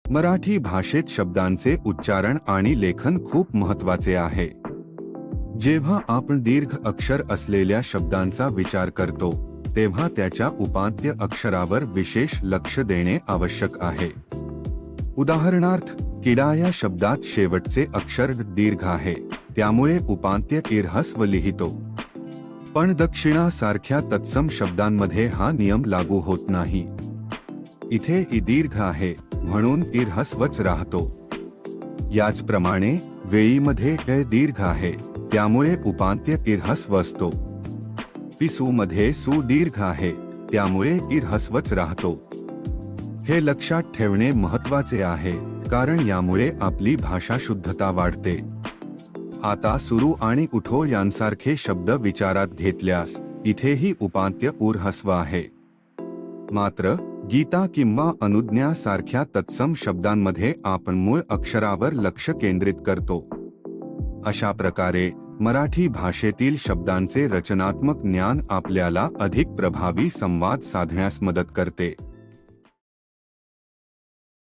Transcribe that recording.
मराठी भाषेत शब्दांचे उच्चारण आणि लेखन खूप महत्त्वाचे आहे. जेव्हा आपण दीर्घ अक्षर असलेल्या शब्दांचा विचार करतो तेव्हा त्याच्या उपांत्य अक्षरावर विशेष लक्ष देणे आवश्यक आहे. उदाहरणार्थ, किडा या शब्दात शेवटचे अक्षर दीर्घ आहे, त्यामुळे उपांत्य ईर्ह्स्व लिहितो. पण दक्षिणा सारख्या तत्सम शब्दांमध्ये हा नियम लागू होत नाही. इथे ई दीर्घ आहे म्हणून ईर्ह्स्वच राहतो. याचप्रमाणे वेळीमध्ये य दीर्घ आहे, त्यामुळे उपांत्य ईर्ह्स्व असतो. पिसू मध्ये सू दीर्घ आहे, त्यामुळे ईर्ह्स्वच राहतो. हे लक्षात ठेवणे महत्त्वाचे आहे, कारण यामुळे आपली भाषा शुद्धता वाढते. आता सुरू आणि उठो यांसारखे शब्द विचारात घेतल्यास इथेही उपांत्य ऊर्ध्वस्व आहे. मात्र गीता किंवा अनुज्ञा सारख्या तत्सम शब्दांमध्ये आपण मूळ अक्षरावर लक्ष केंद्रित करतो. अशा प्रकारे मराठी भाषेतील शब्दांचे रचनात्मक ज्ञान आपल्याला अधिक प्रभावी संवाद साधण्यास मदत करते.